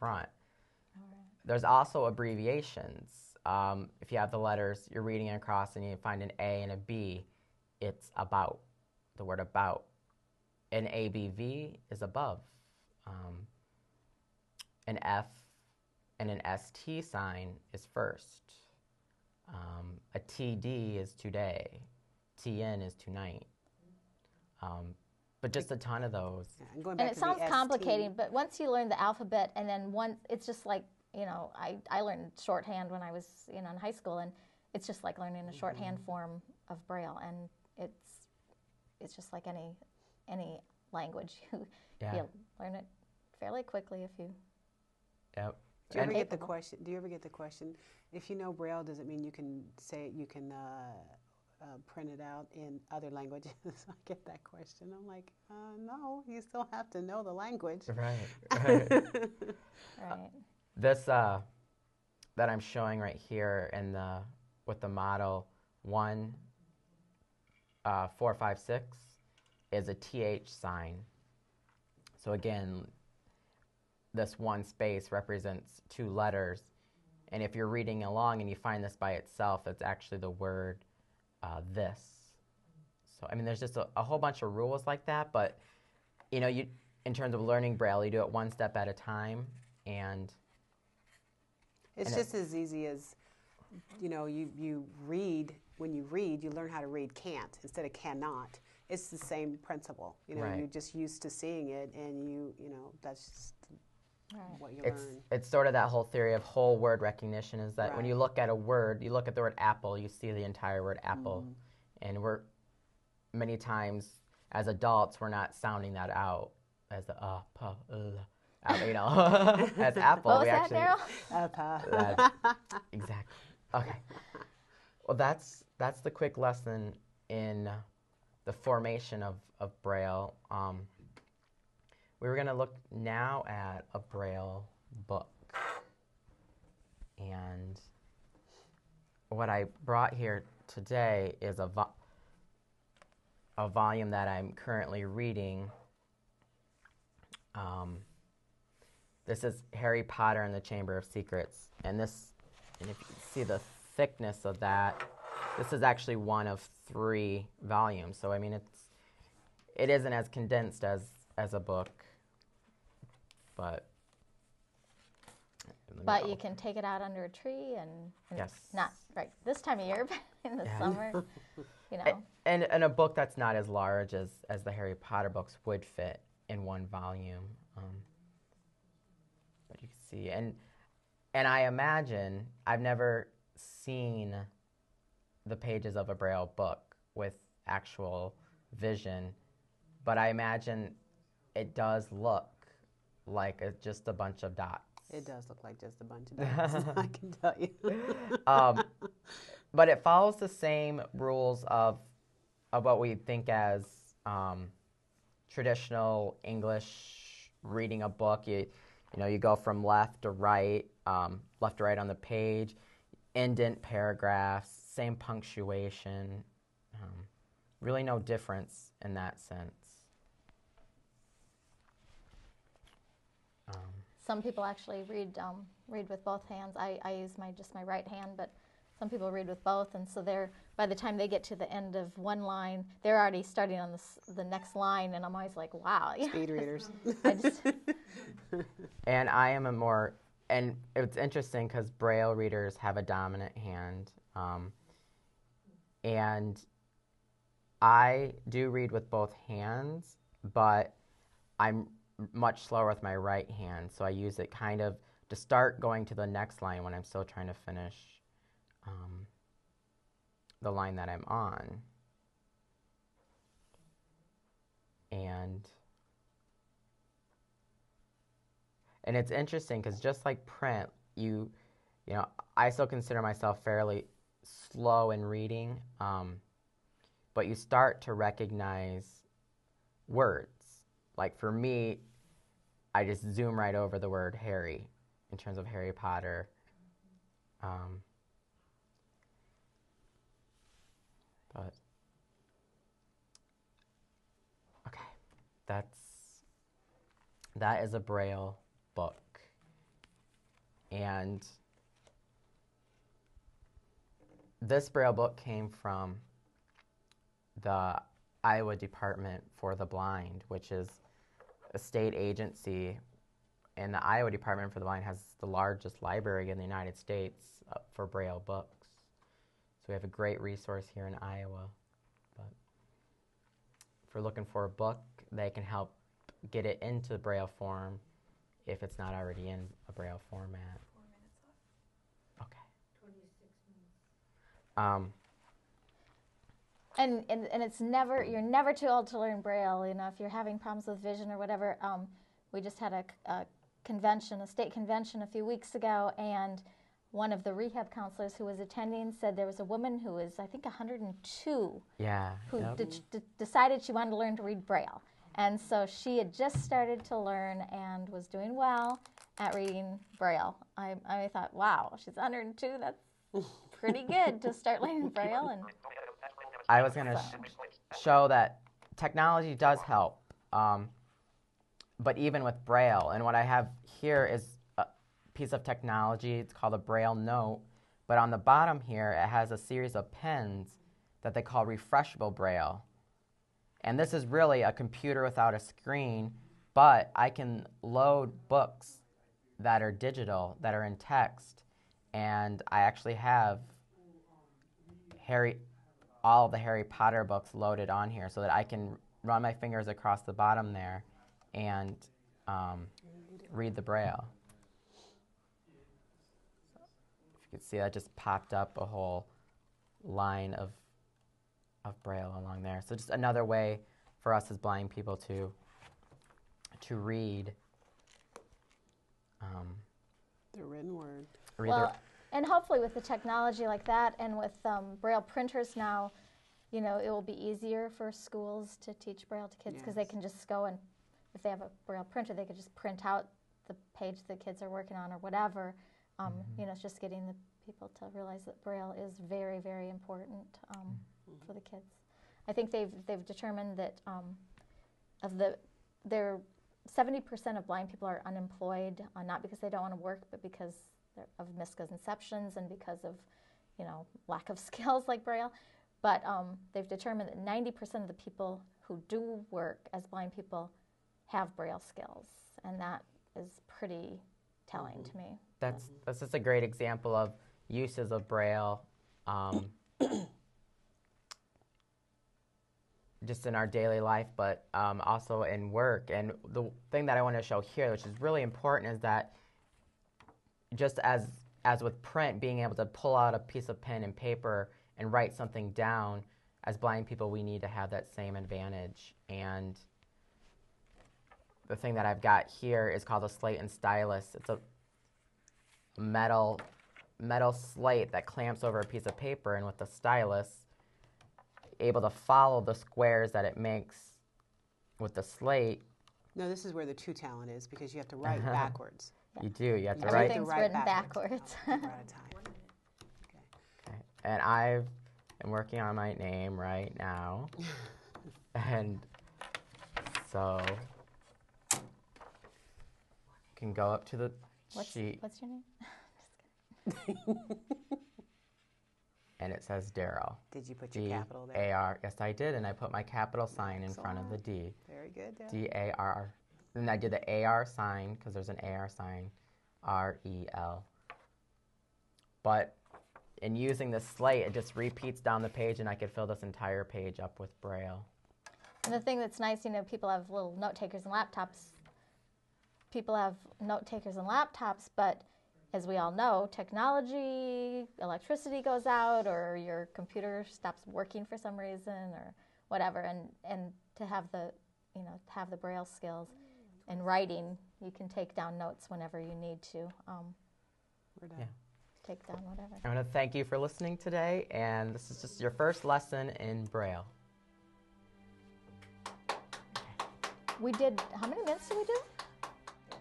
front. All right. There's also abbreviations. If you have the letters, you're reading across and you find an A and a B, it's about, the word about. An ABV is above. An F and an ST sign is first. A TD is today. TN is tonight. But just a ton of those. Yeah, and going back And to it sounds the ST, complicated, but once you learn the alphabet, and then it's just like, I learned shorthand when I was, in high school, and it's just like learning a shorthand form of Braille, and it's just like any language. Yeah. You learn it fairly quickly if you. Yep. Do you ever get the capable. question? Do you ever get the question? If you know Braille, does it mean you can print it out in other languages? I get that question. I'm like, no, you still have to know the language. Right. Right. This that I'm showing right here with the model 1456 is a TH sign. So again, this one space represents two letters, and if you're reading along and you find this by itself, it's actually the word this. So I mean, there's just a whole bunch of rules like that, but you in terms of learning Braille, you do it one step at a time, and It's just as easy as, you read, when you read, you learn how to read can't instead of cannot. It's the same principle. Right. You're just used to seeing it, and that's just Right. what you learn. It's sort of that whole theory of whole word recognition, is that when Right. you look at a word, you look at the word apple, you see the entire word apple. And many times as adults, we're not sounding that out as the as apple. What was we that, actually, Darrell? Exactly. Okay. Well, that's the quick lesson in the formation of Braille. We were going to look now at a Braille book. And what I brought here today is a volume that I'm currently reading. This is Harry Potter and the Chamber of Secrets. And if you can see the thickness of that, this is actually one of 3 volumes. So I mean, it isn't as condensed as a book, but You can take it out under a tree and Yes. not right this time of year, but in the Yeah. summer, And a book that's not as large as the Harry Potter books would fit in one volume. But you can see, and I imagine, I've never seen the pages of a Braille book with actual vision, but I imagine it does look like just a bunch of dots. It does look like just a bunch of dots, I can tell you. But it follows the same rules of what we think as traditional English reading a book. You go from left to right on the page, indent paragraphs, same punctuation. Really no difference in that sense. some people actually read with both hands. I use just my right hand, but some people read with both, and so by the time they get to the end of one line, they're already starting on the next line, and I'm always like, wow. Speed readers. And I am and it's interesting because Braille readers have a dominant hand, and I do read with both hands, but I'm much slower with my right hand, so I use it kind of to start going to the next line when I'm still trying to finish the line that I'm on. And it's interesting because just like print, you know, I still consider myself fairly slow in reading, but you start to recognize words. Like for me, I just zoom right over the word Harry in terms of Harry Potter. But okay, that is a Braille book, And this Braille book came from the Iowa Department for the Blind, which is a state agency, and the Iowa Department for the Blind has the largest library in the United States for Braille books. So we have a great resource here in Iowa. But if we're looking for a book, they can help get it into Braille form if it's not already in a Braille format. 4 minutes left. Okay. 26 minutes. And it's never, you're never too old to learn Braille. You know, if you're having problems with vision or whatever. We just had a convention, a state convention a few weeks ago, and one of the rehab counselors who was attending said there was a woman who was, I think, 102, Yeah. who Yep. decided she wanted to learn to read Braille. And so she had just started to learn and was doing well at reading Braille. I thought, wow, she's 102. That's pretty good to start learning Braille. And I was going to show that technology does help, but even with Braille. And what I have here is a piece of technology. It's called a Braille note. But on the bottom here, it has a series of pens that they call refreshable Braille. And this is really a computer without a screen, but I can load books that are digital, that are in text. And I actually have all of the Harry Potter books loaded on here so that I can run my fingers across the bottom there and read the Braille. If you can see, that just popped up a whole line of Braille along there. So just another way for us as blind people to read. The written word. well, and hopefully with the technology like that and with Braille printers now, you know, it will be easier for schools to teach Braille to kids because they Yes. can just go and, if they have a Braille printer, they could just print out the page the kids are working on or whatever. You know, it's just getting the people to realize that Braille is very, very important for the kids. I think they've determined that their 70% of blind people are unemployed, not because they don't want to work, but because of misconceptions and because of, you know, lack of skills like Braille. But they've determined that 90% of the people who do work as blind people have Braille skills, and that is pretty telling to me. That's just a great example of uses of Braille just in our daily life, but also in work. And the thing that I want to show here, which is really important, is that just as with print, being able to pull out a piece of pen and paper and write something down, as blind people, we need to have that same advantage. And the thing that I've got here is called a slate and stylus. It's a metal slate that clamps over a piece of paper, and with the stylus, able to follow the squares that it makes with the slate. No, this is where the true talent is because you have to write backwards. You do. You have to Everything- write. Everything's write written backwards. backwards. We're out of time. Okay. And I am working on my name right now, and so can go up to the sheet, What's your name? and it says Darrell. Did you put your capital there? D-A-R. Yes, I did, and I put my capital sign in front of the D. Very good. Deb. D-A-R. And I did the A-R sign, because there's an A-R sign, R-E-L. But in using the slate, it just repeats down the page, and I could fill this entire page up with Braille. And the thing that's nice, you know, people have little note takers and laptops. People have note takers and laptops, but as we all know, technology, electricity goes out, or your computer stops working for some reason, or whatever. And to have the, you know, have the Braille skills and writing, you can take down notes whenever you need to. We're done. Yeah. Take down whatever. I want to thank you for listening today, and this is just your first lesson in Braille. We did, how many minutes did we do?